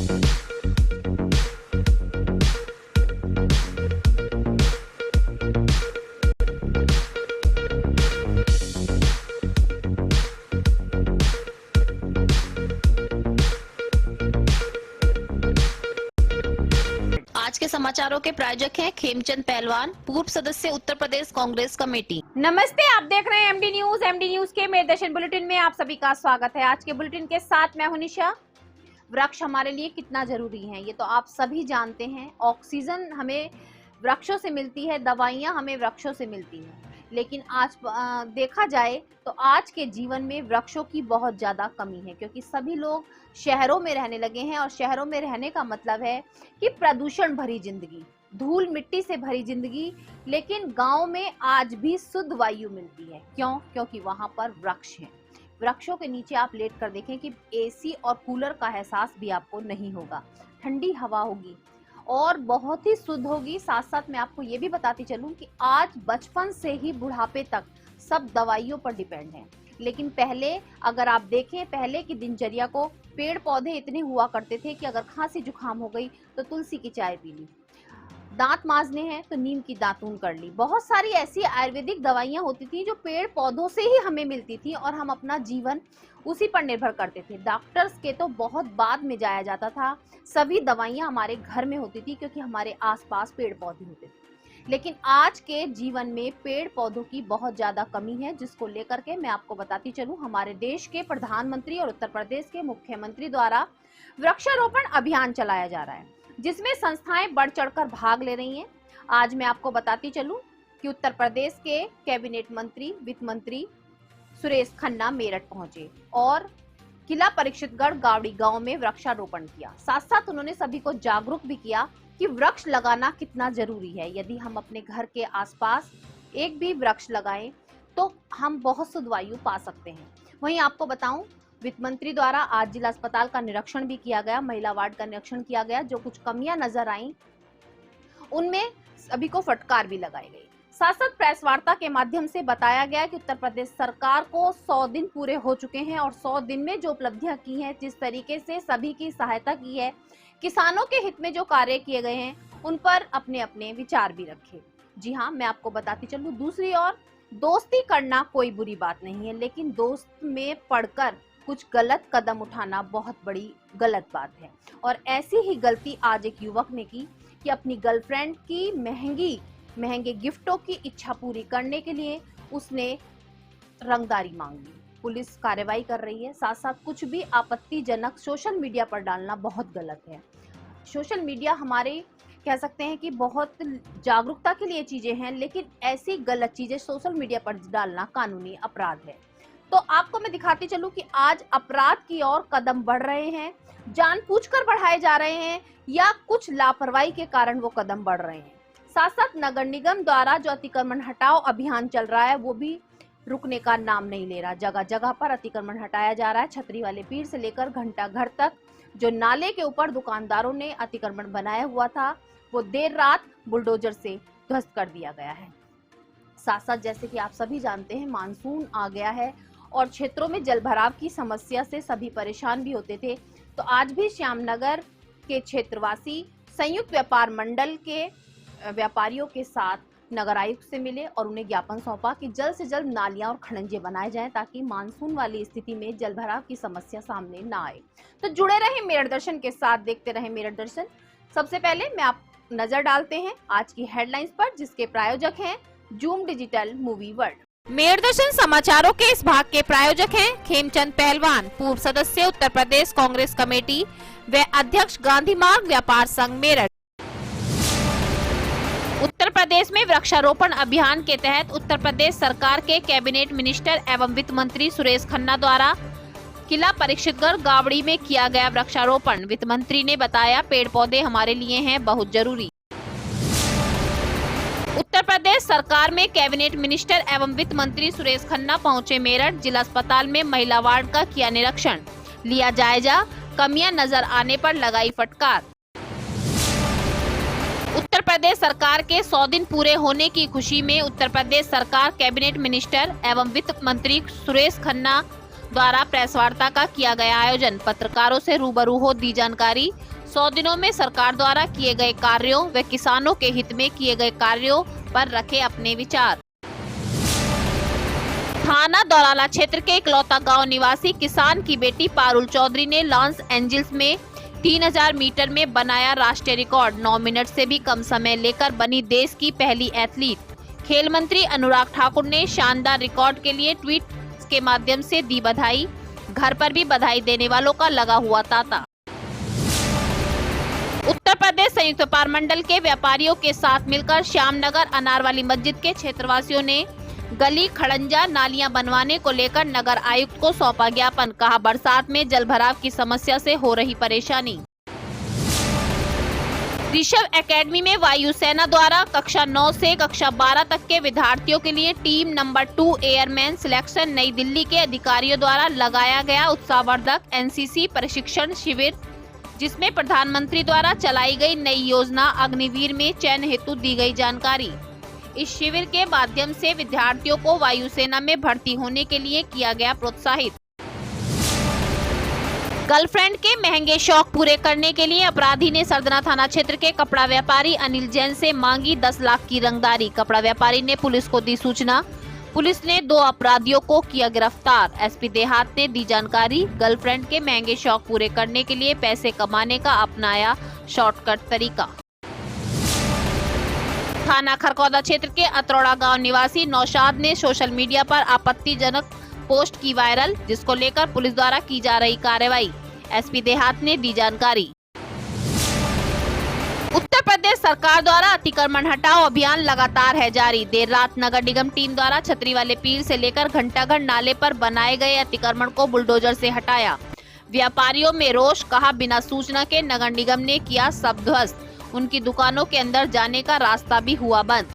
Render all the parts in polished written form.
आज के समाचारों के प्रायोजक हैं खेमचंद पहलवान, पूर्व सदस्य उत्तर प्रदेश कांग्रेस कमेटी। नमस्ते, आप देख रहे हैं एमडी न्यूज। एमडी न्यूज के मेरदर्शन बुलेटिन में आप सभी का स्वागत है। आज के बुलेटिन के साथ मैं हूं निशा। वृक्ष हमारे लिए कितना जरूरी है ये तो आप सभी जानते हैं। ऑक्सीजन हमें वृक्षों से मिलती है, दवाइयां हमें वृक्षों से मिलती हैं, लेकिन आज देखा जाए तो आज के जीवन में वृक्षों की बहुत ज़्यादा कमी है, क्योंकि सभी लोग शहरों में रहने लगे हैं। और शहरों में रहने का मतलब है कि प्रदूषण भरी जिंदगी, धूल मिट्टी से भरी जिंदगी। लेकिन गांव में आज भी शुद्ध वायु मिलती है। क्यों? क्योंकि वहां पर वृक्ष हैं। वृक्षों के नीचे आप लेट कर देखें कि एसी और कूलर का एहसास भी आपको नहीं होगा। ठंडी हवा होगी और बहुत ही शुद्ध होगी। साथ साथ मैं आपको ये भी बताती चलूं कि आज बचपन से ही बुढ़ापे तक सब दवाइयों पर डिपेंड हैं। लेकिन पहले अगर आप देखें, पहले की दिनचर्या को, पेड़ पौधे इतने हुआ करते थे कि अगर खांसी जुकाम हो गई तो तुलसी की चाय पी ली, दांत मांजने हैं तो नीम की दातून कर ली। बहुत सारी ऐसी आयुर्वेदिक दवाइयां होती थी जो पेड़ पौधों से ही हमें मिलती थी और हम अपना जीवन उसी पर निर्भर करते थे। डॉक्टर्स के तो बहुत बाद में जाया जाता था। सभी दवाइयां हमारे घर में होती थी क्योंकि हमारे आसपास पेड़ पौधे होते थे। लेकिन आज के जीवन में पेड़ पौधों की बहुत ज्यादा कमी है, जिसको लेकर के मैं आपको बताती चलूं। हमारे देश के प्रधानमंत्री और उत्तर प्रदेश के मुख्यमंत्री द्वारा वृक्षारोपण अभियान चलाया जा रहा है, जिसमें संस्थाएं बढ़ चढ़कर भाग ले रही हैं। आज मैं आपको बताती चलूं कि उत्तर प्रदेश के कैबिनेट मंत्री, वित्त मंत्री सुरेश खन्ना मेरठ पहुंचे और किला परीक्षितगढ़ गावड़ी गांव में वृक्षारोपण किया। साथ साथ उन्होंने सभी को जागरूक भी किया कि वृक्ष लगाना कितना जरूरी है। यदि हम अपने घर के आसपास एक भी वृक्ष लगाएं तो हम बहुत शुद्ध वायु पा सकते हैं। वहीं आपको बताऊं, वित्त मंत्री द्वारा आज जिला अस्पताल का निरीक्षण भी किया गया, महिला वार्ड का निरीक्षण किया गया। जो कुछ कमियां नजर आई उनमें सभी को फटकार भी लगाई गई। साथ साथ प्रेस वार्ता के माध्यम से बताया गया कि उत्तर प्रदेश सरकार को 100 दिन पूरे हो चुके हैं और 100 दिन में जो उपलब्धियां की हैं, जिस तरीके से सभी की सहायता की है, किसानों के हित में जो कार्य किए गए हैं, उन पर अपने अपने विचार भी रखे। जी हाँ, मैं आपको बताती चलूं, दूसरी ओर दोस्ती करना कोई बुरी बात नहीं है, लेकिन दोस्त में पढ़कर कुछ गलत कदम उठाना बहुत बड़ी गलत बात है। और ऐसी ही गलती आज एक युवक ने की कि अपनी गर्लफ्रेंड की महंगे गिफ्टों की इच्छा पूरी करने के लिए उसने रंगदारी मांग ली। पुलिस कार्रवाई कर रही है। साथ साथ कुछ भी आपत्तिजनक सोशल मीडिया पर डालना बहुत गलत है। सोशल मीडिया हमारे कह सकते हैं कि बहुत जागरूकता के लिए चीजें हैं, लेकिन ऐसी गलत चीजें सोशल मीडिया पर डालना कानूनी अपराध है। तो आपको मैं दिखाती चलूं कि आज अपराध की ओर कदम बढ़ रहे हैं, जानबूझकर बढ़ाए जा रहे हैं या कुछ लापरवाही के कारण वो कदम बढ़ रहे हैं। साथ साथ नगर निगम द्वारा जो अतिक्रमण हटाओ अभियान चल रहा है, वो भी रुकने का नाम नहीं ले रहा। जगह जगह पर अतिक्रमण हटाया जा रहा है। छतरी वाले पीर से लेकर घंटा घर तक जो नाले के ऊपर दुकानदारों ने अतिक्रमण बनाया हुआ था, वो देर रात बुलडोजर से ध्वस्त कर दिया गया है। साथ साथ जैसे कि आप सभी जानते हैं, मानसून आ गया है और क्षेत्रों में जलभराव की समस्या से सभी परेशान भी होते थे। तो आज भी श्यामनगर के क्षेत्रवासी संयुक्त व्यापार मंडल के व्यापारियों के साथ नगर आयुक्त से मिले और उन्हें ज्ञापन सौंपा कि जल्द से जल्द नालियां और खड़ंजे बनाए जाएं, ताकि मानसून वाली स्थिति में जलभराव की समस्या सामने ना आए। तो जुड़े रहे मेरठ दर्शन के साथ, देखते रहे मेरठ दर्शन। सबसे पहले मैं आप नजर डालते हैं आज की हेडलाइंस पर, जिसके प्रायोजक हैं zoom digital movie world. Meerut दर्शन समाचारों के इस भाग के प्रायोजक हैं खेमचंद पहलवान, पूर्व सदस्य उत्तर प्रदेश कांग्रेस कमेटी व अध्यक्ष गांधी मार्ग व्यापार संघ मेरठ। उत्तर प्रदेश में वृक्षारोपण अभियान के तहत उत्तर प्रदेश सरकार के कैबिनेट मिनिस्टर एवं वित्त मंत्री सुरेश खन्ना द्वारा किला परीक्षितगढ़ गावड़ी में किया गया वृक्षारोपण। वित्त मंत्री ने बताया, पेड़ पौधे हमारे लिए हैं बहुत जरूरी। उत्तर प्रदेश सरकार में कैबिनेट मिनिस्टर एवं वित्त मंत्री सुरेश खन्ना पहुंचे मेरठ। जिला अस्पताल में महिला वार्ड का किया निरीक्षण, लिया जायजा, कमियां नजर आने पर लगाई फटकार। उत्तर प्रदेश सरकार के 100 दिन पूरे होने की खुशी में उत्तर प्रदेश सरकार कैबिनेट मिनिस्टर एवं वित्त मंत्री सुरेश खन्ना द्वारा प्रेस वार्ता का किया गया आयोजन। पत्रकारों से रूबरू हो दी जानकारी। 100 दिनों में सरकार द्वारा किए गए कार्यों व किसानों के हित में किए गए कार्यों पर रखे अपने विचार। थाना दौराला क्षेत्र के इकलौता गांव निवासी किसान की बेटी पारुल चौधरी ने लॉस एंजल्स में 3000 मीटर में बनाया राष्ट्रीय रिकॉर्ड। 9 मिनट से भी कम समय लेकर बनी देश की पहली एथलीट। खेल मंत्री अनुराग ठाकुर ने शानदार रिकॉर्ड के लिए ट्वीट के माध्यम से दी बधाई। घर पर भी बधाई देने वालों का लगा हुआ तांता। उत्तर प्रदेश संयुक्त व्यापार मंडल के व्यापारियों के साथ मिलकर श्यामनगर अनारवाली मस्जिद के क्षेत्रवासियों ने गली खड़ंजा नालियां बनवाने को लेकर नगर आयुक्त को सौंपा ज्ञापन। कहा, बरसात में जल भराव की समस्या से हो रही परेशानी। ऋषभ एकेडमी में वायुसेना द्वारा कक्षा 9 से कक्षा 12 तक के विद्यार्थियों के लिए टीम नंबर 2 एयरमैन सिलेक्शन नई दिल्ली के अधिकारियों द्वारा लगाया गया उत्साहवर्धक एनसीसी प्रशिक्षण शिविर, जिसमें प्रधानमंत्री द्वारा चलाई गई नई योजना अग्निवीर में चयन हेतु दी गई जानकारी। इस शिविर के माध्यम से विद्यार्थियों को वायुसेना में भर्ती होने के लिए किया गया प्रोत्साहित। गर्लफ्रेंड के महंगे शौक पूरे करने के लिए अपराधी ने सरदना थाना क्षेत्र के कपड़ा व्यापारी अनिल जैन से मांगी 10 लाख की रंगदारी। कपड़ा व्यापारी ने पुलिस को दी सूचना। पुलिस ने 2 अपराधियों को किया गिरफ्तार। एसपी देहात ने दी जानकारी। गर्लफ्रेंड के महंगे शौक पूरे करने के लिए पैसे कमाने का अपनाया शॉर्टकट तरीका। थाना खरकौदा क्षेत्र के अतरौड़ा गांव निवासी नौशाद ने सोशल मीडिया पर आपत्तिजनक पोस्ट की वायरल, जिसको लेकर पुलिस द्वारा की जा रही कार्रवाई। एसपी देहात ने दी जानकारी। उत्तर प्रदेश सरकार द्वारा अतिक्रमण हटाओ अभियान लगातार है जारी। देर रात नगर निगम टीम द्वारा छतरी वाले पीर से लेकर घंटाघर नाले पर बनाए गए अतिक्रमण को बुलडोजर से हटाया। व्यापारियों में रोष। कहा, बिना सूचना के नगर निगम ने किया सब ध्वस्त। उनकी दुकानों के अंदर जाने का रास्ता भी हुआ बंद।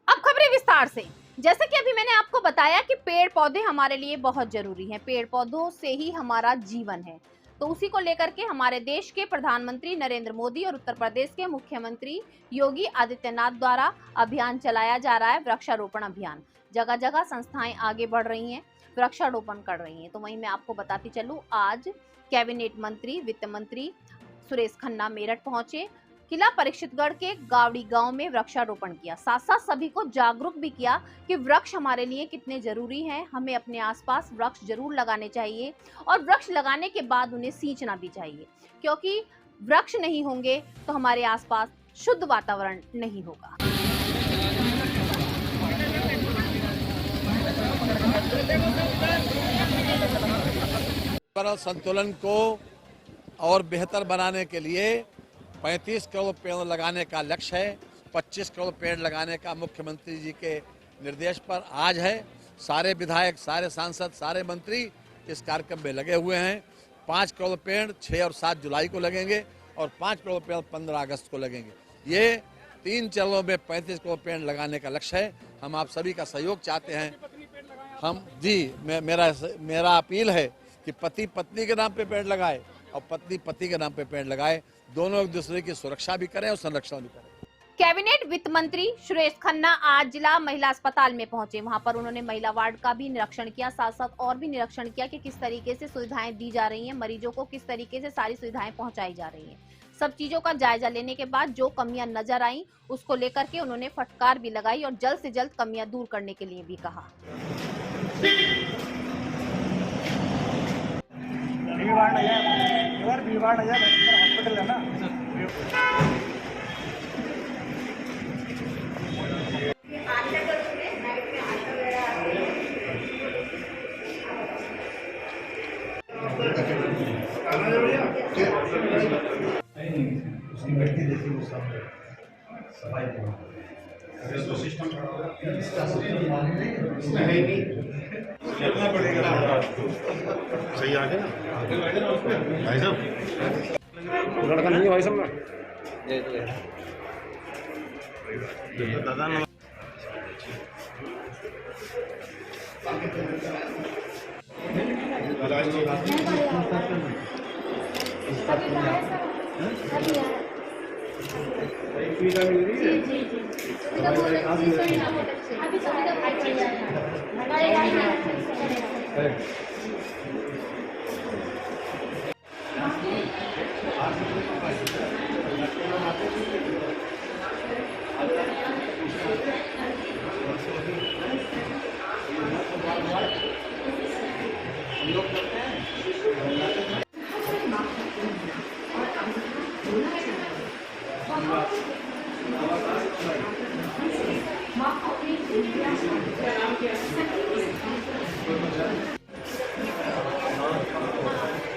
अब खबरें विस्तार से। जैसे कि अभी मैंने आपको बताया कि पेड़ पौधे हमारे लिए बहुत जरूरी हैं। पेड़ पौधों से ही हमारा जीवन है। तो उसी को लेकर के हमारे देश के प्रधानमंत्री नरेंद्र मोदी और उत्तर प्रदेश के मुख्यमंत्री योगी आदित्यनाथ द्वारा अभियान चलाया जा रहा है, वृक्षारोपण अभियान। जगह जगह संस्थाएं आगे बढ़ रही हैं, वृक्षारोपण कर रही हैं। तो वहीं मैं आपको बताती चलूं, आज कैबिनेट मंत्री वित्त मंत्री सुरेश खन्ना मेरठ पहुंचे। किला परीक्षितगढ़ के गावड़ी गांव में वृक्षारोपण किया। साथ साथ सभी को जागरूक भी किया कि वृक्ष हमारे लिए कितने जरूरी हैं। हमें अपने आसपास वृक्ष जरूर लगाने चाहिए और वृक्ष लगाने के बाद उन्हें सींचना भी चाहिए, क्योंकि वृक्ष नहीं होंगे तो हमारे आसपास शुद्ध वातावरण नहीं होगा। संतुलन को और बेहतर बनाने के लिए 35 करोड़ पेड़ लगाने का लक्ष्य है। 25 करोड़ पेड़ लगाने का मुख्यमंत्री जी के निर्देश पर आज है। सारे विधायक, सारे सांसद, सारे मंत्री इस कार्यक्रम में लगे हुए हैं। 5 करोड़ पेड़ 6 और 7 जुलाई को लगेंगे और 5 करोड़ पेड़ 15 अगस्त को लगेंगे। ये 3 चरणों में 35 करोड़ पेड़ लगाने का लक्ष्य है। हम आप सभी का सहयोग चाहते हैं। हम जी मेरा अपील है कि पति पत्नी के नाम पे पेड़ लगाए और पत्नी पति के नाम पे पेड़ लगाए। दोनों एक दूसरे की सुरक्षा भी करें और संरक्षण भी करें। कैबिनेट वित्त मंत्री सुरेश खन्ना आज जिला महिला अस्पताल में पहुंचे। वहां पर उन्होंने महिला वार्ड का भी निरीक्षण किया, साथ साथ और भी निरीक्षण किया कि किस तरीके से सुविधाएं दी जा रही हैं, मरीजों को किस तरीके से सारी सुविधाएं पहुंचाई जा रही हैं। सब चीजों का जायजा लेने के बाद जो कमियां नजर आई उसको लेकर के उन्होंने फटकार भी लगाई और जल्द से जल्द कमियां दूर करने के लिए भी कहा। हॉस्पिटल है ना। उसकी बैठती देखी वो सब सफाई सिस्टम कितना पड़ेगा सही आ गया भाई साहब। लड़का नहीं है भाई साहब दादा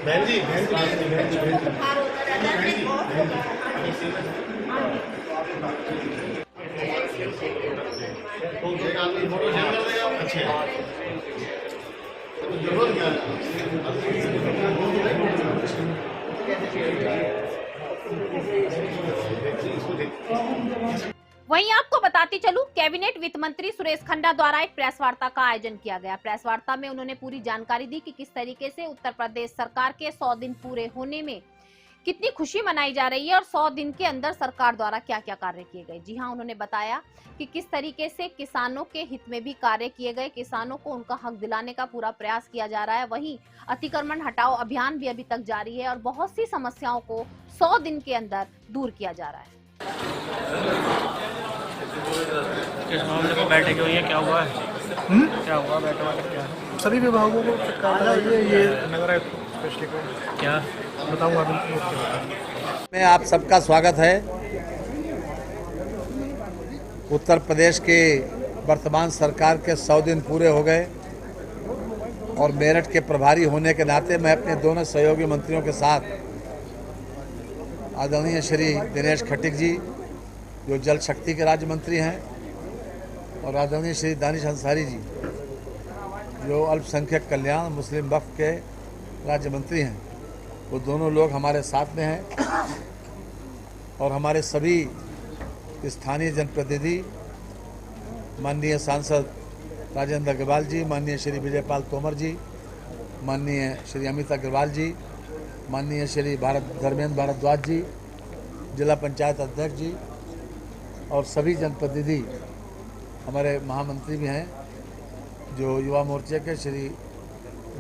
बहन जी तो एक आदमी फोटो शेयर कर देगा। अच्छा जरूरत क्या है। वहीं आपको बताती चलूं, कैबिनेट वित्त मंत्री सुरेश खन्ना द्वारा एक प्रेस वार्ता का आयोजन किया गया। प्रेस वार्ता में उन्होंने पूरी जानकारी दी कि किस तरीके से उत्तर प्रदेश सरकार के 100 दिन पूरे होने में कितनी खुशी मनाई जा रही है और 100 दिन के अंदर सरकार द्वारा क्या क्या कार्य किए गए। जी हां, उन्होंने बताया कि किस तरीके से किसानों के हित में भी कार्य किए गए, किसानों को उनका हक दिलाने का पूरा प्रयास किया जा रहा है। वहीं अतिक्रमण हटाओ अभियान भी अभी तक जारी है और बहुत सी समस्याओं को 100 दिन के अंदर दूर किया जा रहा है। किस मामले में बैठक हुई है, क्या हुआ है? क्या हुआ बैठक? क्या सभी विभागों को फटकार ये नगर आयुक्त स्पेशली को क्या बताऊंगा में आप सबका स्वागत है। उत्तर प्रदेश के वर्तमान सरकार के 100 दिन पूरे हो गए और मेरठ के प्रभारी होने के नाते मैं अपने दोनों सहयोगी मंत्रियों के साथ आदरणीय श्री दिनेश खटीक जी जो जल शक्ति के राज्य मंत्री हैं और आदरणीय श्री दानिश अंसारी जी जो अल्पसंख्यक कल्याण मुस्लिम वक्फ के राज्य मंत्री हैं, वो दोनों लोग हमारे साथ में हैं और हमारे सभी स्थानीय जनप्रतिनिधि माननीय सांसद राजेंद्र अग्रवाल जी, माननीय श्री विजयपाल तोमर जी, माननीय श्री अमित अग्रवाल जी, माननीय श्री धर्मेंद्र भारद्वाज जी, जिला पंचायत अध्यक्ष जी और सभी जनप्रतिनिधि, हमारे महामंत्री भी हैं जो युवा मोर्चे के श्री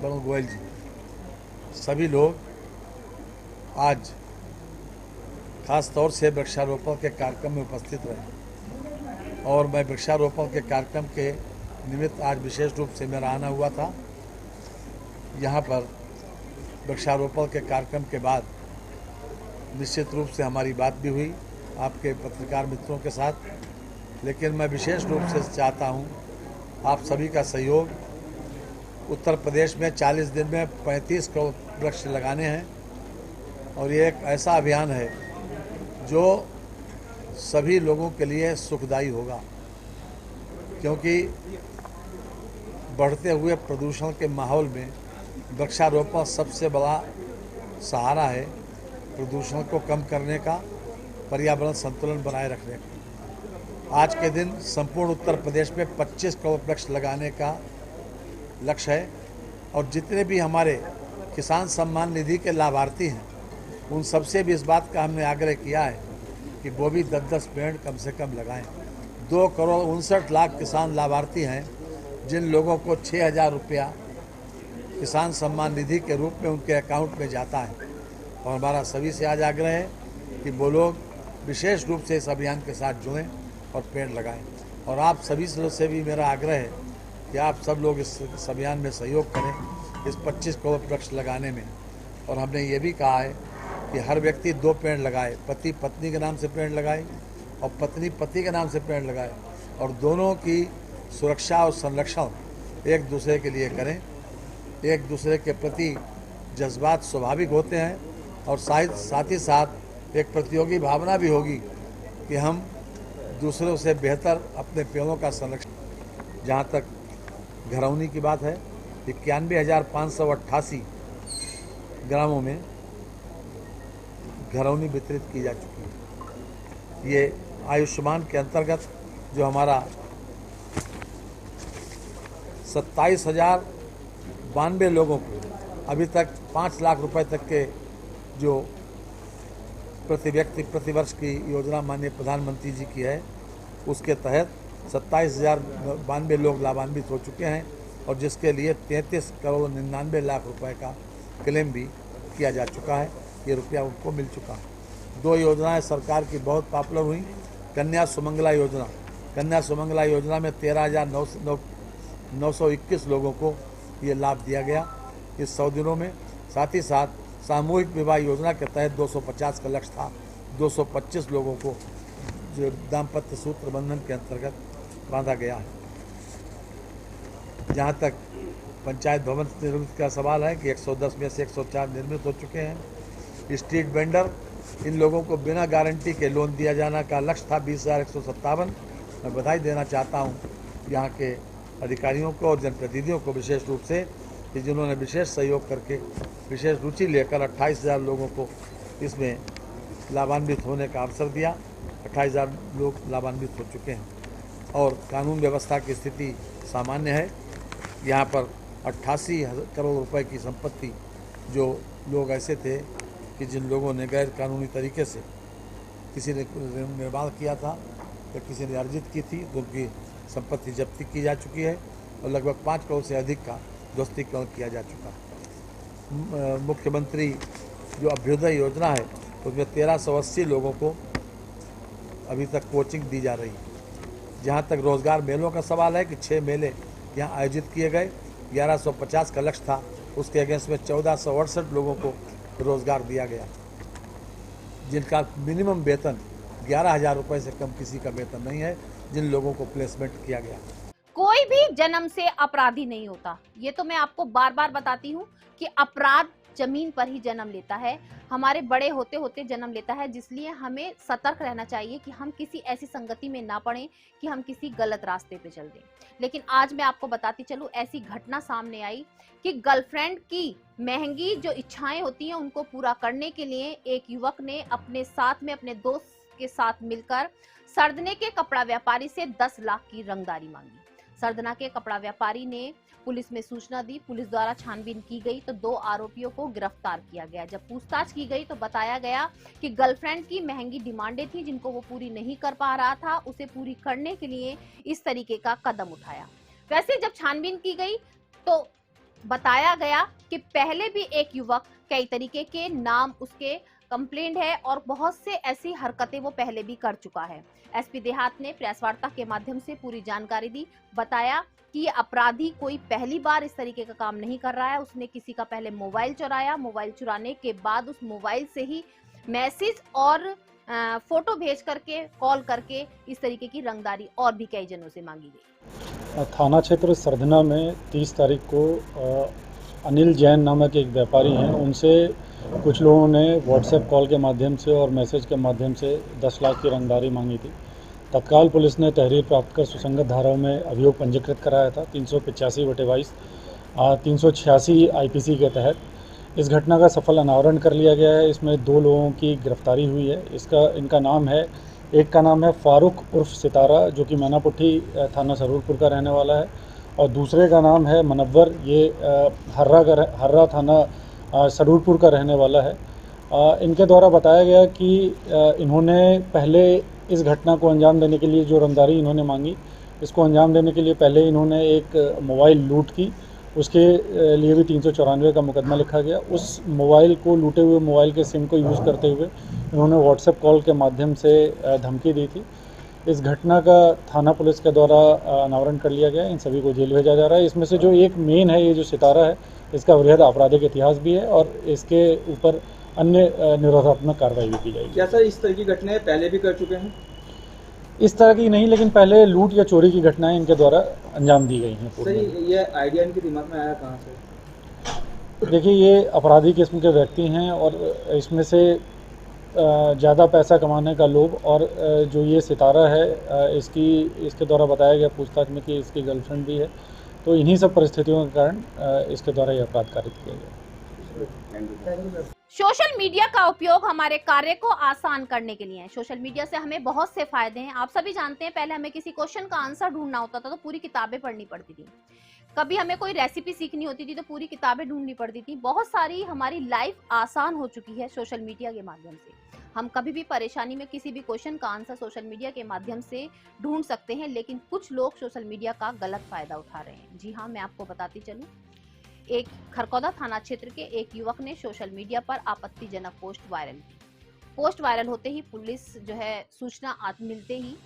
वरुण गोयल जी, सभी लोग आज खास तौर से वृक्षारोपण के कार्यक्रम में उपस्थित रहे और मैं वृक्षारोपण के कार्यक्रम के निमित्त आज विशेष रूप से मेरा आना हुआ था। यहाँ पर वृक्षारोपण के कार्यक्रम के बाद निश्चित रूप से हमारी बात भी हुई आपके पत्रकार मित्रों के साथ, लेकिन मैं विशेष रूप से चाहता हूँ आप सभी का सहयोग। उत्तर प्रदेश में 40 दिन में 35 करोड़ वृक्ष लगाने हैं और ये एक ऐसा अभियान है जो सभी लोगों के लिए सुखदायी होगा, क्योंकि बढ़ते हुए प्रदूषण के माहौल में वृक्षारोपण सबसे बड़ा सहारा है प्रदूषण को कम करने का, पर्यावरण संतुलन बनाए रखने का। आज के दिन संपूर्ण उत्तर प्रदेश में 25 करोड़ वृक्ष लगाने का लक्ष्य है और जितने भी हमारे किसान सम्मान निधि के लाभार्थी हैं उन सबसे भी इस बात का हमने आग्रह किया है कि वो भी 10-10 पेड़ कम से कम लगाएं। 2,59,00,000 किसान लाभार्थी हैं जिन लोगों को 6,000 रुपया किसान सम्मान निधि के रूप में उनके अकाउंट में जाता है और हमारा सभी से आज आग्रह है कि वो लोग विशेष रूप से इस अभियान के साथ जुड़ें और पेड़ लगाएं। और आप सभी से भी मेरा आग्रह है कि आप सब लोग इस अभियान में सहयोग करें इस 25 करोड़ वृक्ष लगाने में। और हमने ये भी कहा है कि हर व्यक्ति 2 पेड़ लगाए, पति पत्नी के नाम से पेड़ लगाए और पत्नी पति के नाम से पेड़ लगाए और दोनों की सुरक्षा और संरक्षण एक दूसरे के लिए करें। एक दूसरे के प्रति जज्बात स्वाभाविक होते हैं और साथ ही साथ एक प्रतियोगी भावना भी होगी कि हम दूसरों से बेहतर अपने पेड़ों का संरक्षण। जहाँ तक घरौनी की बात है, 91,588 ग्रामों में घरौनी वितरित की जा चुकी है। ये आयुष्मान के अंतर्गत जो हमारा 27,092 लोगों को अभी तक 5 लाख रुपए तक के जो प्रति व्यक्ति प्रति वर्ष की योजना माननीय प्रधानमंत्री जी की है, उसके तहत 27,092 लोग लाभान्वित हो चुके हैं और जिसके लिए 33 करोड़ 99 लाख रुपए का क्लेम भी किया जा चुका है। ये रुपया उनको मिल चुका है। 2 योजनाएं सरकार की बहुत पॉपुलर हुई। कन्या सुमंगला योजना, कन्या सुमंगला योजना में 13,921 लोगों को ये लाभ दिया गया इस 100 दिनों में। साथ ही साथ सामूहिक विवाह योजना के तहत 250 का लक्ष्य था, 225 लोगों को जो दाम्पत्य सूत्र बंधन के अंतर्गत बांधा गया है। जहाँ तक पंचायत भवन निर्मित का सवाल है कि 110 में से 104 निर्मित हो चुके हैं। स्ट्रीट वेंडर, इन लोगों को बिना गारंटी के लोन दिया जाना का लक्ष्य था 20,157। मैं बधाई देना चाहता हूँ यहाँ के अधिकारियों को और जनप्रतिनिधियों को विशेष रूप से कि जिन्होंने विशेष सहयोग करके विशेष रुचि लेकर 28,000 लोगों को इसमें लाभान्वित होने का अवसर दिया। 28,000 लोग लाभान्वित हो चुके हैं और कानून व्यवस्था की स्थिति सामान्य है। यहाँ पर 88 करोड़ रुपए की संपत्ति जो लोग ऐसे थे कि जिन लोगों ने गैर कानूनी तरीके से किसी ने निर्माण किया था या किसी ने अर्जित की थी, तो उनकी संपत्ति जब्ती की जा चुकी है और लगभग 5 करोड़ से अधिक का ध्वस्तीकरण किया जा चुका है। मुख्यमंत्री जो अभ्युदय योजना है उसमें 1380 लोगों को अभी तक कोचिंग दी जा रही है। जहाँ तक रोजगार मेलों का सवाल है कि 6 मेले यहाँ आयोजित किए गए, 1150 का लक्ष्य था, उसके अगेंस्ट में 1468 लोगों को रोजगार दिया गया, जिनका मिनिमम वेतन 11,000 रुपये से कम किसी का वेतन नहीं है, जिन लोगों को प्लेसमेंट किया गया। कोई भी जन्म से अपराधी नहीं होता, ये तो मैं आपको बार बार बताती हूँ कि अपराध जमीन पर ही जन्म लेता है, हमारे बड़े होते होते जन्म लेता है, जिसलिए हमें सतर्क रहना चाहिए कि हम किसी ऐसी संगति में ना पड़ें कि हम किसी गलत रास्ते पे चल दें। लेकिन आज मैं आपको बताती चलूं, ऐसी घटना सामने आई कि गर्लफ्रेंड की महंगी जो इच्छाएं होती हैं उनको पूरा करने के लिए एक युवक ने अपने साथ में अपने दोस्त के साथ मिलकर सरदने के कपड़ा व्यापारी से 10 लाख की रंगदारी मांगी। सरदना के कपड़ा व्यापारी ने पुलिस में सूचना दी, पुलिस द्वारा छानबीन की गई तो 2 आरोपियों को गिरफ्तार किया गया। जब पूछताछ की गई तो बताया गया कि गर्लफ्रेंड की महंगी डिमांडें थी जिनको वो पूरी नहीं कर पा रहा था, उसे पूरी करने के लिए इस तरीके का कदम उठाया। वैसे जब छानबीन की गई तो बताया गया कि पहले भी एक युवक कई तरीके के नाम उसके कंप्लेंट है और बहुत से ऐसी हरकतें वो पहले भी कर चुका है। एसपी देहात ने प्रेस वार्ता के माध्यम से पूरी जानकारी दी, बताया कि ये अपराधी कोई पहली बार इस तरीके का काम नहीं कर रहा है, उसने किसी का पहले मोबाइल चुराया, मोबाइल चुराने के बाद उस मोबाइल से ही मैसेज और फोटो भेज करके कॉल करके इस तरीके की रंगदारी और भी कई जनों से मांगी गई। थाना क्षेत्र सरधना में 30 तारीख को अनिल जैन नामक एक व्यापारी हैं, उनसे कुछ लोगों ने व्हाट्सएप कॉल के माध्यम से और मैसेज के माध्यम से 10 लाख की रंगदारी मांगी थी। तत्काल पुलिस ने तहरीर प्राप्त कर सुसंगत धाराओं में अभियोग पंजीकृत कराया था 385/22, 386 IPC के तहत। इस घटना का सफल अनावरण कर लिया गया है। इसमें 2 लोगों की गिरफ्तारी हुई है। इनका नाम है, एक का नाम है फारूक उर्फ सितारा जो कि मैनापुट्ठी थाना सरूरपुर का रहने वाला है, और दूसरे का नाम है मनव्वर, ये हर्रा थाना सरूरपुर का रहने वाला है। इनके द्वारा बताया गया कि इन्होंने पहले इस घटना को अंजाम देने के लिए जो रंगदारी इन्होंने मांगी, इसको अंजाम देने के लिए पहले इन्होंने एक मोबाइल लूट की, उसके लिए भी 394 का मुकदमा लिखा गया। उस मोबाइल को, लूटे हुए मोबाइल के सिम को यूज़ करते हुए इन्होंने व्हाट्सएप कॉल के माध्यम से धमकी दी थी। इस घटना का थाना पुलिस के द्वारा अनावरण कर लिया गया। इन सभी को जेल भेजा जा रहा है। इसमें से जो एक मेन है, ये जो सितारा है, इसका वृहद आपराधिक इतिहास भी है और इसके ऊपर अन्य निरोधात्मक कार्रवाई भी की जाएगी। क्या सर इस तरह की घटनाएं पहले भी कर चुके हैं? इस तरह की नहीं, लेकिन पहले लूट या चोरी की घटनाएं इनके द्वारा अंजाम दी गई हैं। सर ये आइडिया इनके दिमाग में आया कहाँ से? देखिए, ये अपराधी किस्म के व्यक्ति हैं और इसमें से ज़्यादा पैसा कमाने का लोभ, और जो ये सितारा है इसके द्वारा बताया गया पूछताछ में कि इसकी गर्लफ्रेंड भी है, तो इन्हीं सब परिस्थितियों के कारण इसके द्वारा ये अपराध कारित किया गया। सोशल मीडिया का उपयोग हमारे कार्य को आसान करने के लिए है। सोशल मीडिया से हमें बहुत से फायदे हैं। आप सभी जानते हैं, पहले हमें किसी क्वेश्चन का आंसर ढूंढना होता था तो पूरी किताबें पढ़नी पड़ती थी। कभी हमें कोई रेसिपी सीखनी होती थी तो पूरी किताबें ढूंढनी पड़ती थी। बहुत सारी हमारी लाइफ आसान हो चुकी है सोशल मीडिया के माध्यम से। हम कभी भी परेशानी में किसी भी क्वेश्चन का आंसर सोशल मीडिया के माध्यम से ढूंढ सकते हैं, लेकिन कुछ लोग सोशल मीडिया का गलत फायदा उठा रहे हैं। जी हाँ, मैं आपको बताती चलूं, एक खरकौदा थाना क्षेत्र के एक युवक ने सोशल मीडिया पर आपत्तिजनक पोस्ट वायरल की। पोस्ट वायरल होते ही पुलिस जो है सूचना मिलते ही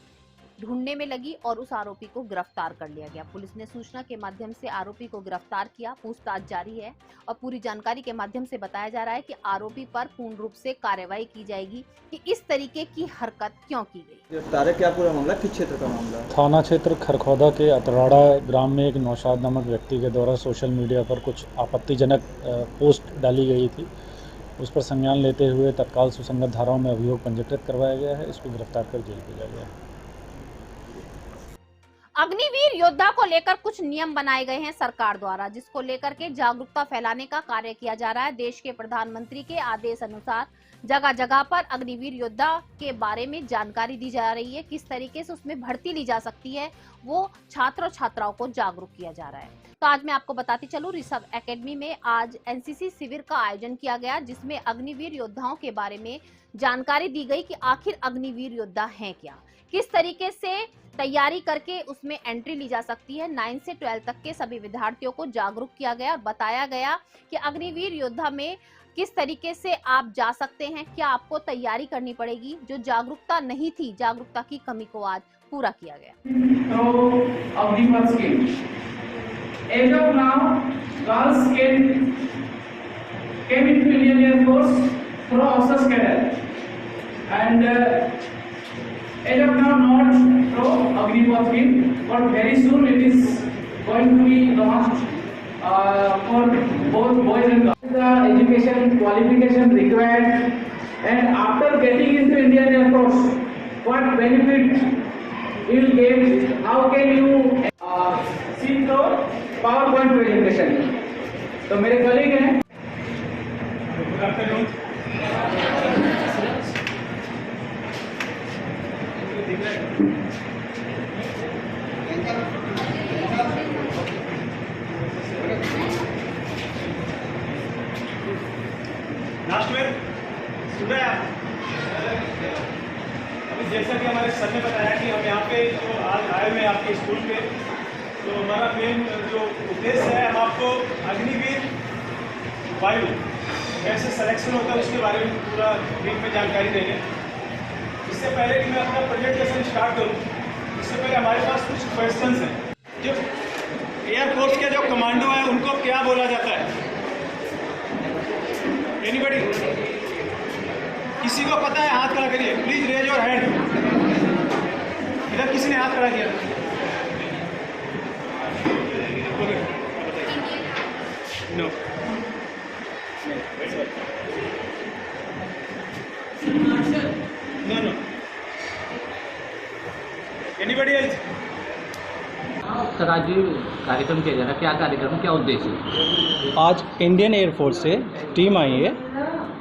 ढूंढने में लगी और उस आरोपी को गिरफ्तार कर लिया गया। पुलिस ने सूचना के माध्यम से आरोपी को गिरफ्तार किया, पूछताछ जारी है और पूरी जानकारी के माध्यम से बताया जा रहा है कि आरोपी पर पूर्ण रूप से कार्रवाई की जाएगी कि इस तरीके की हरकत क्यों की गई। गिरफ्तार है क्या पूरा मामला, किस क्षेत्र का मामला है? थाना क्षेत्र खरखौदा के अतराड़ा ग्राम में एक नौशाद नामक व्यक्ति के द्वारा सोशल मीडिया पर कुछ आपत्तिजनक पोस्ट डाली गई थी। उस पर संज्ञान लेते हुए तत्काल सुसंगत धाराओं में अभियोग पंजीकृत करवाया गया है। इसको गिरफ्तार कर जेल भेजा गया है। अग्निवीर योद्धा को लेकर कुछ नियम बनाए गए हैं सरकार द्वारा, जिसको लेकर के जागरूकता फैलाने का कार्य किया जा रहा है। देश के प्रधानमंत्री के आदेश अनुसार जगह जगह पर अग्निवीर योद्धा के बारे में जानकारी दी जा रही है, किस तरीके से उसमें भर्ती ली जा सकती है, वो छात्र और छात्राओं को जागरूक किया जा रहा है। तो आज मैं आपको बताती चलूं, ऋषभ एकेडमी में आज एनसीसी शिविर का आयोजन किया गया, जिसमें अग्निवीर योद्धाओं के बारे में जानकारी दी गई कि आखिर अग्निवीर योद्धा हैं क्या, किस तरीके से तैयारी करके उसमें एंट्री ली जा सकती है। 9 से 12 तक के सभी विद्यार्थियों को जागरूक किया गया और बताया गया कि अग्निवीर योद्धा में किस तरीके से आप जा सकते हैं, क्या आपको तैयारी करनी पड़ेगी। जो जागरूकता नहीं थी, जागरूकता की कमी को आज पूरा किया गया। As of now, girls came into Indian Air Force through officers cadre, and as of now not through Agnipath scheme, but very soon it is going to be launched for both boys and girls. The education qualification required, and after getting into Indian Air Force, what benefit you will get? How can you see through PowerPoint presentation? तो मेरे colleague हैं। Last में सुबह अभी जैसा कि हमारे sir ने बताया कि हम यहाँ पे जो आज आए हुए हैं आपके स्कूल पे, तो हमारा मेन जो उद्देश्य है, हम आपको अग्निवीर वायु कैसे सिलेक्शन होता है उसके बारे में पूरा ब्रीफ में जानकारी देंगे। इससे पहले कि मैं अपना प्रेजेंटेशन स्टार्ट करूँ, इससे पहले हमारे पास कुछ क्वेश्चंस हैं। जो एयरफोर्स के जो कमांडो हैं उनको क्या बोला जाता है? एनीबडी? किसी को पता है? हाथ खड़ा करिए, प्लीज रेज योर हैंड। इधर किसी ने हाथ खड़ा किया? No. No no. Anybody else? Sir, आज कार्यक्रम किया जा रहा है, क्या कार्यक्रम, क्या उद्देश्य है? आज इंडियन एयरफोर्स से टीम आई है,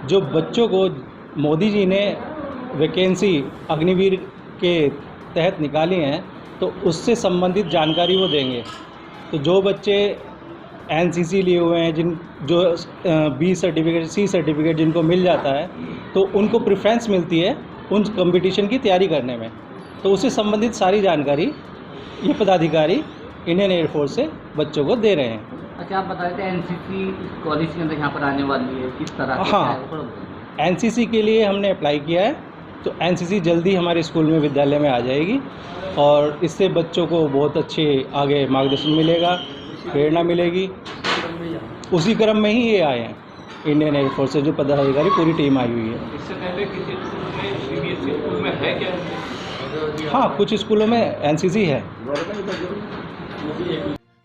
जो बच्चों को मोदी जी ने वैकेंसी अग्निवीर के तहत निकाली हैं, तो उससे संबंधित जानकारी वो देंगे। तो जो बच्चे एनसीसी लिए हुए हैं, जो बी सर्टिफिकेट, सी सर्टिफिकेट जिनको मिल जाता है, तो उनको प्रेफरेंस मिलती है उन कंपटीशन की तैयारी करने में। तो उससे संबंधित सारी जानकारी ये पदाधिकारी इंडियन एयरफोर्स से बच्चों को दे रहे हैं। अच्छा, आप बता रहे थे एनसीसी कॉलेज के अंदर यहाँ पर आने वाली है, किस तरह? हाँ, एनसीसी के लिए हमने अप्लाई किया है, तो एनसीसी जल्दी हमारे स्कूल में, विद्यालय में आ जाएगी और इससे बच्चों को बहुत अच्छे आगे मार्गदर्शन मिलेगा, प्रेरणा मिलेगी। उसी क्रम में ही ये आए हैं इंडियन एयरफोर्स से जो पदाधिकारी पूरी टीम आई हुई है। इससे पहले किसी सीबीएसई स्कूल में है क्या? हाँ, कुछ स्कूलों में एनसीसी है।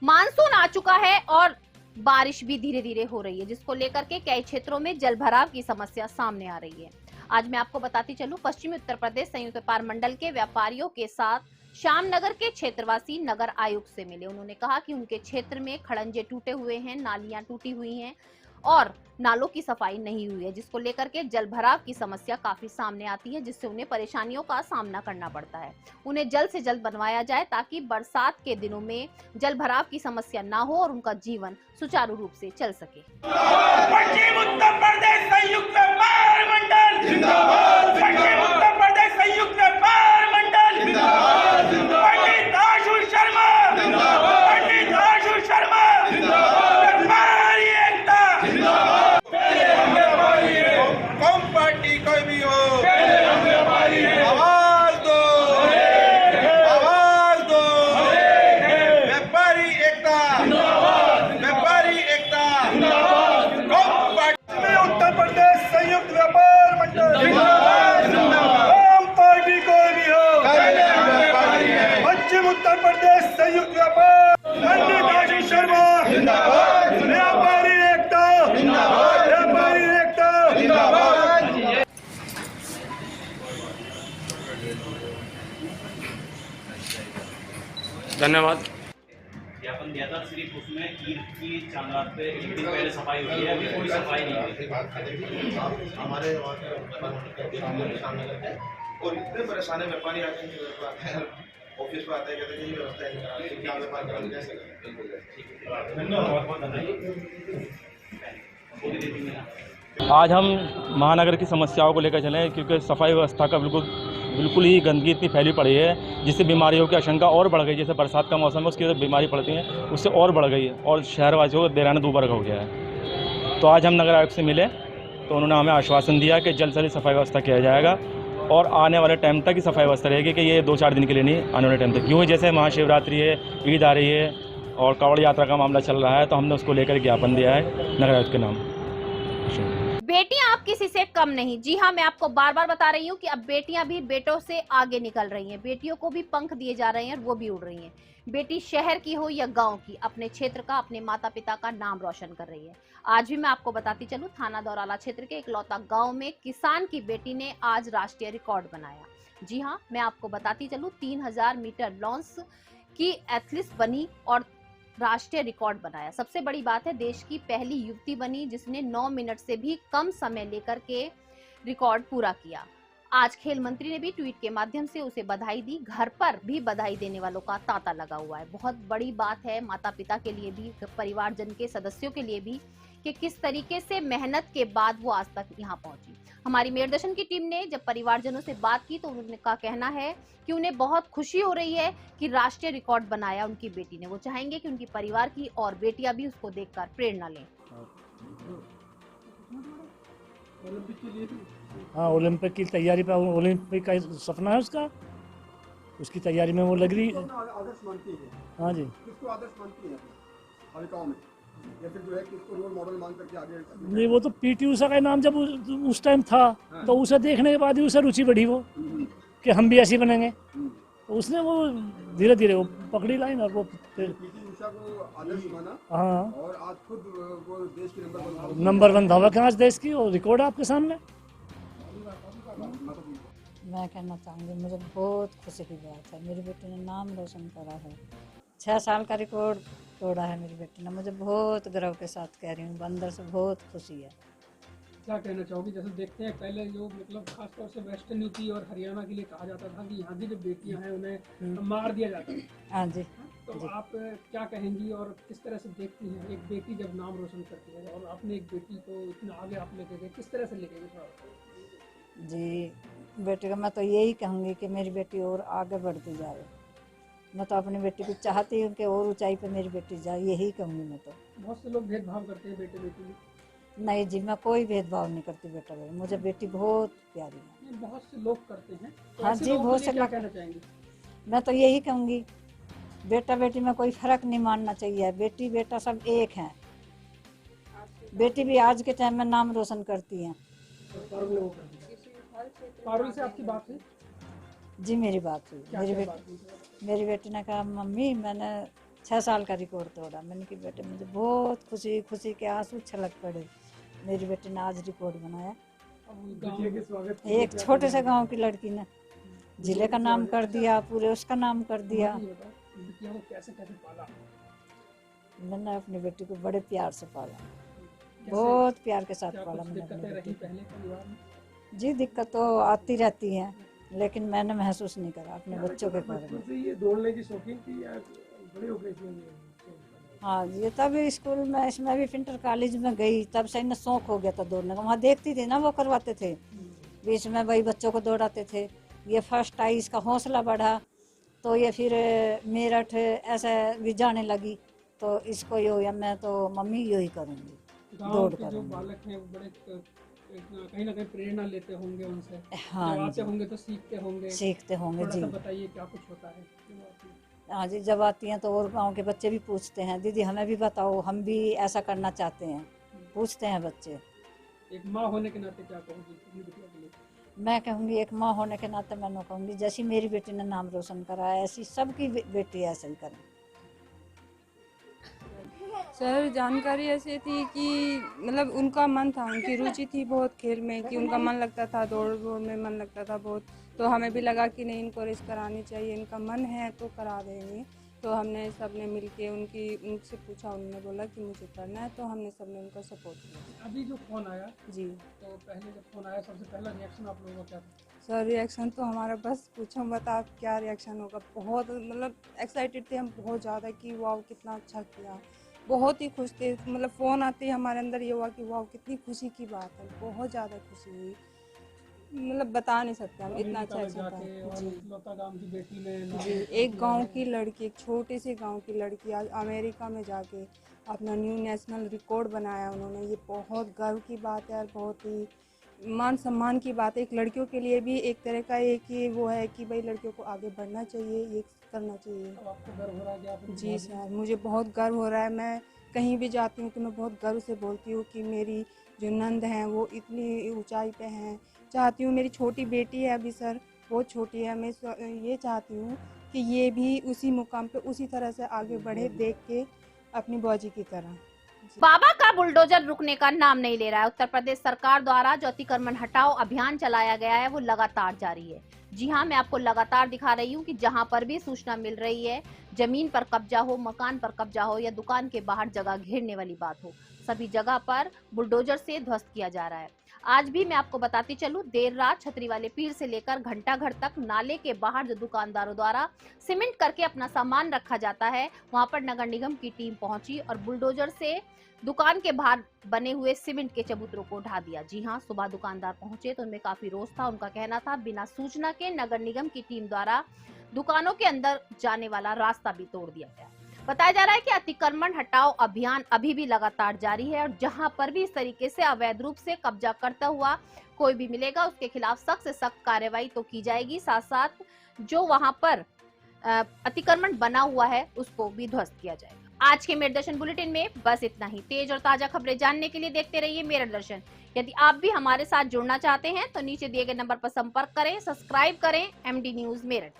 मानसून आ चुका है और बारिश भी धीरे धीरे हो रही है, जिसको लेकर के कई क्षेत्रों में जलभराव की समस्या सामने आ रही है। आज मैं आपको बताती चलूं, पश्चिमी उत्तर प्रदेश संयुक्त व्यापार मंडल के व्यापारियों के साथ श्यामनगर के क्षेत्रवासी नगर आयुक्त से मिले। उन्होंने कहा कि उनके क्षेत्र में खड़ंजे टूटे हुए हैं, नालियां टूटी हुई हैं और नालों की सफाई नहीं हुई है, जिसको लेकर के जलभराव की समस्या काफी सामने आती है, जिससे उन्हें परेशानियों का सामना करना पड़ता है। उन्हें जल्द से जल्द बनवाया जाए ताकि बरसात के दिनों में जलभराव की समस्या ना हो और उनका जीवन सुचारू रूप से चल सके। पश्चिम उत्तर प्रदेश संयुक्त व्यापार मंडल जिंदाबाद। कोई भी हो, आवाज दो, आवाज दो। व्यापारी एकता, व्यापारी एकता। उत्तर प्रदेश संयुक्त व्यापार मंडल आम पार्टी कोई भी हो, पश्चिम उत्तर प्रदेश संयुक्त व्यापार पंडित आशीष शर्मा व्यापारी एकता, व्यापारी एकता। धन्यवाद। ज्ञापन दिया था, सिर्फ उसमें ईद की चांद रात पे एक दिन पहले सफाई हुई है, अभी कोई सफाई नहीं हुई। हमारे और इतने परेशान है व्यापारी आते हैं, ऑफिस पे आते हैं, कहते हैं ये व्यवस्था है क्या व्यापार करें कैसे करें। आज हम महानगर की समस्याओं को लेकर चले क्योंकि सफाई व्यवस्था का बिल्कुल ही गंदगी इतनी फैली पड़ी है जिससे बीमारियों की आशंका और बढ़ गई। जैसे बरसात का मौसम है उसकी वजह से बीमारी पड़ती है, उससे और बढ़ गई है और शहरवासियों को देराना दूभर हो गया है। तो आज हम नगर आयुक्त से मिले तो उन्होंने हमें आश्वासन दिया कि जल्द से जल्द सफाई व्यवस्था किया जाएगा और आने वाले टाइम तक ही सफाई व्यवस्था रहेगी कि ये 2-4 दिन के लिए नहीं, आने वाले टाइम तक। यूँ ही जैसे महाशिवरात्रि है, ईद आ रही है और कांवड़ यात्रा का मामला चल रहा है तो हमने उसको लेकर ज्ञापन दिया है नगर आयुक्त के नाम। बेटियां अब किसी से कम नहीं। जी हाँ, मैं आपको बार बार बता रही हूँ कि अब बेटियां भी बेटों से आगे निकल रही हैं। बेटियों को भी पंख दिए जा रहे हैं और वो भी उड़ रही हैं। बेटी शहर की हो या गांव की, अपने क्षेत्र का, अपने माता पिता का नाम रोशन कर रही है। आज भी मैं आपको बताती चलूं, थाना दौराला क्षेत्र के इकलौता गांव में किसान की बेटी ने आज राष्ट्रीय रिकॉर्ड बनाया। जी हाँ, मैं आपको बताती चलूं, 3000 मीटर लॉन्स की एथलीट बनी और राष्ट्रीय रिकॉर्ड बनाया। सबसे बड़ी बात है, देश की पहली युवती बनी जिसने 9 मिनट से भी कम समय लेकर के रिकॉर्ड पूरा किया। आज खेल मंत्री ने भी ट्वीट के माध्यम से उसे बधाई दी। घर पर भी बधाई देने वालों का तांता लगा हुआ है। बहुत बड़ी बात है माता पिता के लिए भी, परिवारजन के सदस्यों के लिए भी, कि किस तरीके से मेहनत के बाद वो आज तक यहाँ पहुंची। हमारी मेरदर्शन की टीम ने जब परिवारजनों से बात की तो उनका कहना है कि उन्हें बहुत खुशी हो रही है कि राष्ट्रीय रिकॉर्ड बनाया उनकी बेटी ने। वो चाहेंगे कि उनकी परिवार की और बेटियां भी उसको देखकर प्रेरणा लें। हाँ, ओलंपिक की तैयारी पे, ओलंपिक का सपना है उसका, उसकी तैयारी में वो लग रही है। आदर्श मानती है। हाँ जी, किसको आदर्श मानती है बालिकाओं में, या फिर जो है किसको रोल मॉडल मान करके आगे? नहीं, वो तो पीटी उषा का नाम जब उस टाइम था तो उसे देखने के बाद ही उसे रुचि बढ़ी वो कि हम भी ऐसे बनेंगे। तो उसने वो धीरे धीरे वो पकड़ी लाइन और वो पीटी उषा को आदर्श माना। हाँ, और आज खुद वो देश की नंबर 1 धावक है आज देश की, और रिकॉर्ड है आपके सामने। मैं कहना चाहूँगी, मुझे बहुत खुशी की बात है, मेरी बेटी ने नाम रोशन करा है। 6 साल का रिकॉर्ड तोड़ा है मेरी बेटी ने। मुझे बहुत गर्व के साथ कह रही हूँ, अंदर से बहुत खुशी है। क्या कहना चाहोगी? जैसे देखते हैं पहले जो मतलब खासतौर से वेस्टर्न यूपी और हरियाणा के लिए कहा जाता था कि यहाँ की जो बेटियाँ हैं उन्हें मार दिया जाता है। हाँ जी। तो जी, आप क्या कहेंगी और किस तरह से देखती हैं एक बेटी जब नाम रोशन करती है, और आपने एक बेटी को इतना आगे आप लेके गए, किस तरह से लेके गए? जी, बेटी का मैं तो यही कहूँगी कि मेरी बेटी और आगे बढ़ती जाए। मैं तो अपनी बेटी को चाहती हूँ कि और ऊंचाई पे मेरी बेटी जाए, यही कहूँगी मैं तो। बहुत से लोग भेदभाव करते हैं बेटे बेटी में। नहीं जी, मैं कोई भेदभाव नहीं करती बेटा बेटी, मुझे बेटी बहुत प्यारी है। बहुत से लोग करते हैं तो हाँ जी, बहुत से क्या कहना चाहेंगे? मैं तो यही कहूँगी, बेटा बेटी में कोई फर्क नहीं मानना चाहिए। बेटी बेटा सब एक हैं। बेटी भी आज के टाइम में नाम रोशन करती हैं। पारुल से आपकी बात हुई? जी, मेरी बात हुई। मेरी बेटी ने कहा, मम्मी मैंने 6 साल का रिकॉर्ड तोड़ा। मैंने कहा बेटे, मुझे बहुत खुशी के आंसू छलक पड़े। मेरी बेटी ने आज रिकॉर्ड बनाया। एक छोटे से गांव की लड़की ने जिले का नाम कर दिया, पूरे उसका नाम कर दिया। मैंने अपनी बेटी को बड़े प्यार से पाला, बहुत प्यार के साथ पाला मैंने अपनी बेटी को। जी, दिक्कत तो आती रहती है, लेकिन मैंने महसूस नहीं करा अपने बच्चों के बारे में। ये दौड़ने की शौकीन थी या बड़े हो गए? हाँ, ये तब स्कूल में, इसमें भी फिंटर कॉलेज में गई तब से इन्हें शौक हो गया था दौड़ने का। वहाँ देखती थी ना, वो करवाते थे बीच में, वही बच्चों को दौड़ाते थे। ये फर्स्ट आई, इसका हौसला बढ़ा तो ये फिर मेरठ ऐसे भी जाने लगी। तो इसको यो या मैं तो मम्मी यो ही करूँगी, दौड़ जो करूँगी। बालक हैं वो बड़े कहीं ना कहीं प्रेरणा लेते होंगे उनसे। हाँ जब आते जी। होंगे तो सीखते होंगे। सीखते होंगे थोड़ा जी। सा बताइए क्या कुछ होता है जब आती हैं? हाँ जी, जब आती हैं तो और गांव के बच्चे भी पूछते हैं, दीदी हमें भी बताओ, हम भी ऐसा करना चाहते हैं, पूछते हैं बच्चे। एक माँ होने के नाते क्या कहोगी अपनी बिटिया के लिए? मैं कहूँगी एक माँ होने के नाते मैं कहूँगी जैसी मेरी बेटी ने नाम रोशन करा है ऐसी सबकी बेटी ऐसा ही करें। सर जानकारी ऐसे थी कि मतलब उनका मन था, उनकी रुचि थी बहुत खेल में, कि उनका मन लगता था, दौड़ में मन लगता था बहुत। तो हमें भी लगा कि नहीं इनको रेस करानी चाहिए, इनका मन है तो करा देंगे। तो हमने सबने मिलके उनसे पूछा, उन्होंने बोला कि मुझे करना है, तो हमने सबने उनका सपोर्ट किया। अभी जो फोन आया जी, तो पहले जब फोन आया सबसे पहला रिएक्शन आप लोगों का क्या था? सर रिएक्शन तो हमारा बस पूछो मत आप, क्या रिएक्शन होगा। बहुत मतलब एक्साइटेड थे हम बहुत ज़्यादा कि वाह कितना अच्छा किया, बहुत ही खुश थे। मतलब फ़ोन आते ही हमारे अंदर ये हुआ कि वाह कितनी खुशी की बात है, बहुत ज़्यादा खुशी हुई, मतलब बता नहीं सकते हम, इतना अच्छा जाके था। और जी इकलौता गांव की बेटी ने जी, एक गांव की लड़की, एक छोटे से गांव की लड़की आज अमेरिका में जाके अपना न्यू नेशनल रिकॉर्ड बनाया उन्होंने। ये बहुत गर्व की बात है और बहुत ही मान सम्मान की बात है। एक लड़कियों के लिए भी एक तरह का एक ही वो है कि भाई लड़कियों को आगे बढ़ना चाहिए, ये करना चाहिए। आपको गर्व हो रहा है कि आप जी सर, मुझे बहुत गर्व हो रहा है। मैं कहीं भी जाती हूँ तो मैं बहुत गर्व से बोलती हूँ कि मेरी जो नंद हैं वो इतनी ऊंचाई पे हैं। चाहती हूँ, मेरी छोटी बेटी है अभी सर, बहुत छोटी है, मैं ये चाहती हूँ कि ये भी उसी मुकाम पे उसी तरह से आगे बढ़े, देख के अपनी बौजी की तरह। बाबा का बुलडोजर रुकने का नाम नहीं ले रहा है। उत्तर प्रदेश सरकार द्वारा जो अतिक्रमण हटाओ अभियान चलाया गया है वो लगातार जारी है। जी हाँ, मैं आपको लगातार दिखा रही हूँ कि जहाँ पर भी सूचना मिल रही है, जमीन पर कब्जा हो, मकान पर कब्जा हो या दुकान के बाहर जगह घेरने वाली बात हो, सभी जगह पर बुलडोजर से ध्वस्त किया जा रहा है। आज भी मैं आपको बताती चलूं, देर रात छतरी वाले पीर से लेकर घंटाघर तक नाले के बाहर जो दुकानदारों द्वारा सीमेंट करके अपना सामान रखा जाता है, वहां पर नगर निगम की टीम पहुंची और बुलडोजर से दुकान के बाहर बने हुए सीमेंट के चबूतरों को ढा दिया। जी हाँ, सुबह दुकानदार पहुंचे तो उनमें काफी रोष था। उनका कहना था बिना सूचना के नगर निगम की टीम द्वारा दुकानों के अंदर जाने वाला रास्ता भी तोड़ दिया गया। बताया जा रहा है कि अतिक्रमण हटाओ अभियान अभी भी लगातार जारी है और जहां पर भी इस तरीके से अवैध रूप से कब्जा करता हुआ कोई भी मिलेगा उसके खिलाफ सख्त से सख्त कार्रवाई तो की जाएगी, साथ साथ जो वहां पर अतिक्रमण बना हुआ है उसको भी ध्वस्त किया जाएगा। आज के मेरे दर्शन बुलेटिन में बस इतना ही। तेज और ताजा खबरें जानने के लिए देखते रहिए मेरे दर्शन। यदि आप भी हमारे साथ जुड़ना चाहते हैं तो नीचे दिए गए नंबर पर संपर्क करें, सब्सक्राइब करें MD न्यूज मेरठ।